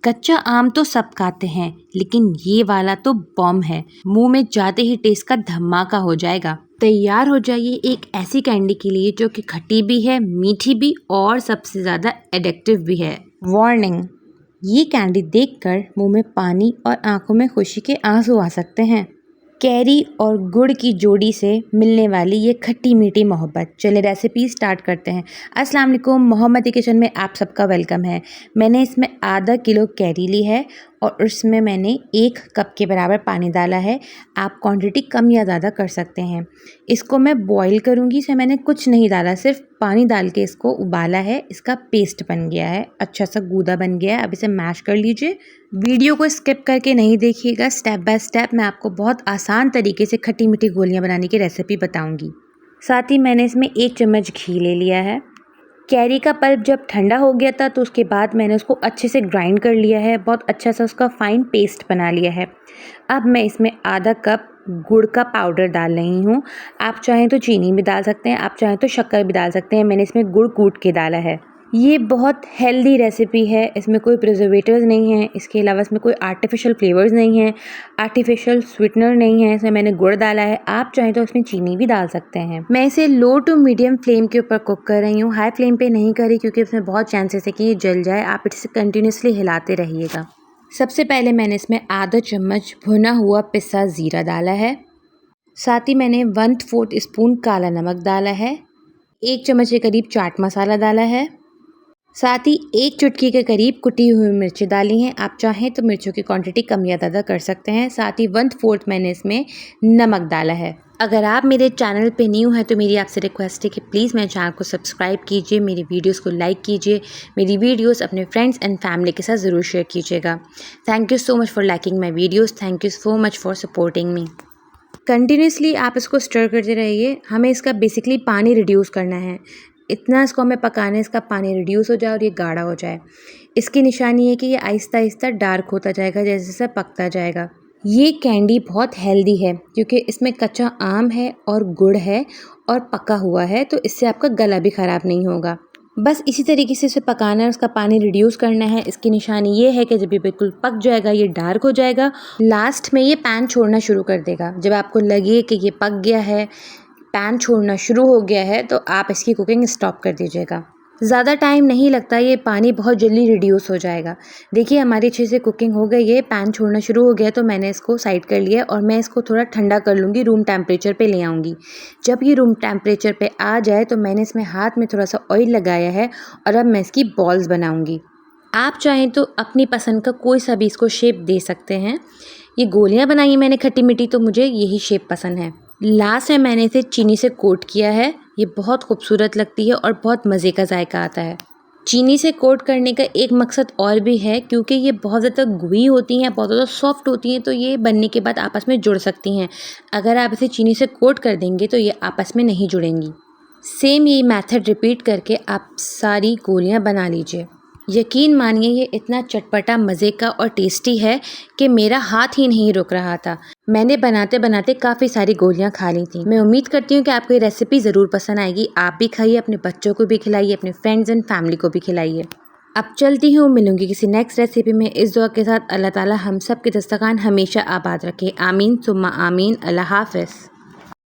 कच्चा आम तो सब खाते हैं, लेकिन ये वाला तो बॉम्ब है। मुंह में जाते ही टेस्ट का धमाका हो जाएगा। तैयार हो जाइए एक ऐसी कैंडी के लिए जो कि खट्टी भी है, मीठी भी और सबसे ज़्यादा एडिक्टिव भी है। वार्निंग, ये कैंडी देखकर मुंह में पानी और आंखों में खुशी के आंसू आ सकते हैं। कैरी और गुड़ की जोड़ी से मिलने वाली ये खट्टी मीठी मोहब्बत। चलिए रेसिपी स्टार्ट करते हैं। अस्सलाम वालेकुम, मोहम्मदी किचन में आप सबका वेलकम है। मैंने इसमें आधा किलो कैरी ली है और उसमें मैंने 1 कप के बराबर पानी डाला है। आप क्वांटिटी कम या ज़्यादा कर सकते हैं। इसको मैं बॉईल करूँगी, इसमें मैंने कुछ नहीं डाला, सिर्फ पानी डाल के इसको उबाला है। इसका पेस्ट बन गया है, अच्छा सा गूदा बन गया है। अब इसे मैश कर लीजिए। वीडियो को स्किप करके नहीं देखिएगा, स्टेप बाय स्टेप मैं आपको बहुत आसान तरीके से खट्टी मीठी गोलियां बनाने की रेसिपी बताऊंगी। साथ ही मैंने इसमें 1 चम्मच घी ले लिया है। कैरी का पल्प जब ठंडा हो गया था तो उसके बाद मैंने उसको अच्छे से ग्राइंड कर लिया है, बहुत अच्छा सा उसका फाइन पेस्ट बना लिया है। अब मैं इसमें आधा कप गुड़ का पाउडर डाल रही हूँ। आप चाहें तो चीनी भी डाल सकते हैं, आप चाहें तो शक्कर भी डाल सकते हैं। मैंने इसमें गुड़ कूट के डाला है। ये बहुत हेल्दी रेसिपी है, इसमें कोई प्रिजर्वेटिव्स नहीं है, इसके अलावा इसमें कोई आर्टिफिशियल फ्लेवर्स नहीं है, आर्टिफिशियल स्वीटनर नहीं है। इसमें मैंने गुड़ डाला है, आप चाहें तो इसमें चीनी भी डाल सकते हैं। मैं इसे लो टू मीडियम फ्लेम के ऊपर कुक कर रही हूँ, हाई फ्लेम पे नहीं करी क्योंकि इसमें बहुत चांसेस है कि ये जल जाए। आप इसे कंटिन्यूसली हिलाते रहिएगा। सबसे पहले मैंने इसमें आधा चम्मच भुना हुआ पिसा ज़ीरा डाला है। साथ ही मैंने 1/4 स्पून काला नमक डाला है। 1 चम्मच के करीब चाट मसाला डाला है। साथ ही 1 चुटकी के करीब कुटी हुई मिर्ची डाली हैं। आप चाहें तो मिर्चों की क्वांटिटी कम या ज़्यादा कर सकते हैं। साथ ही 1/4 मैंने इसमें नमक डाला है। अगर आप मेरे चैनल पे न्यू हैं तो मेरी आपसे रिक्वेस्ट है कि प्लीज़ मेरे चैनल को सब्सक्राइब कीजिए, मेरी वीडियोस को लाइक कीजिए, मेरी वीडियोस अपने फ्रेंड्स एंड फैमिली के साथ ज़रूर शेयर कीजिएगा। Thank you so much for liking my videos, thank you so much for supporting me. Continuously आप इसको स्टर करते रहिए। हमें इसका बेसिकली पानी रिड्यूस करना है, इतना इसको हमें पकाना है, इसका पानी रिड्यूस हो जाए और ये गाढ़ा हो जाए। इसकी निशानी है कि ये आहिस्ता आहिस्ता डार्क होता जाएगा जैसे जैसे पकता जाएगा। ये कैंडी बहुत हेल्दी है क्योंकि इसमें कच्चा आम है और गुड़ है और पका हुआ है, तो इससे आपका गला भी ख़राब नहीं होगा। बस इसी तरीके से इसे पकाना है, उसका पानी रिड्यूस करना है। इसकी निशानी ये है कि जब ये बिल्कुल पक जाएगा, ये डार्क हो जाएगा, लास्ट में ये पैन छोड़ना शुरू कर देगा। जब आपको लगे कि ये पक गया है, पैन छोड़ना शुरू हो गया है, तो आप इसकी कुकिंग स्टॉप कर दीजिएगा। ज़्यादा टाइम नहीं लगता, ये पानी बहुत जल्दी रिड्यूस हो जाएगा। देखिए हमारी अच्छे से कुकिंग हो गई है, पैन छोड़ना शुरू हो गया, तो मैंने इसको साइड कर लिया और मैं इसको थोड़ा ठंडा कर लूँगी, रूम टेम्परेचर पे ले आऊँगी। जब ये रूम टेम्परेचर पे आ जाए तो मैंने इसमें हाथ में थोड़ा सा ऑयल लगाया है और अब मैं इसकी बॉल्स बनाऊँगी। आप चाहें तो अपनी पसंद का कोई सा भी इसको शेप दे सकते हैं। ये गोलियाँ बनाई हैं मैंने खट्टी मीठी, तो मुझे यही शेप पसंद है। लास्ट में मैंने इसे चीनी से कोट किया है, ये बहुत खूबसूरत लगती है और बहुत मज़े का जायका आता है। चीनी से कोट करने का एक मकसद और भी है, क्योंकि ये बहुत ज़्यादा गुई होती हैं, बहुत ज़्यादा सॉफ्ट होती हैं, तो ये बनने के बाद आपस में जुड़ सकती हैं। अगर आप इसे चीनी से कोट कर देंगे तो ये आपस में नहीं जुड़ेंगी। सेम यही मेथड रिपीट करके आप सारी गोलियाँ बना लीजिए। यकीन मानिए ये इतना चटपटा, मज़े का और टेस्टी है कि मेरा हाथ ही नहीं रुक रहा था। मैंने बनाते बनाते काफ़ी सारी गोलियां खा ली थी। मैं उम्मीद करती हूँ कि आपको ये रेसिपी ज़रूर पसंद आएगी। आप भी खाइए, अपने बच्चों को भी खिलाइए, अपने फ्रेंड्स एंड फैमिली को भी खिलाइए। अब चलती हूँ, मिलूंगी किसी नेक्स्ट रेसिपी में। इस दुआ के साथ अल्लाह ताला हम सब के दस्तरखान हमेशा आबाद रखे। आमीन सुम्मा आमीन। अल्लाह हाफ़िज़।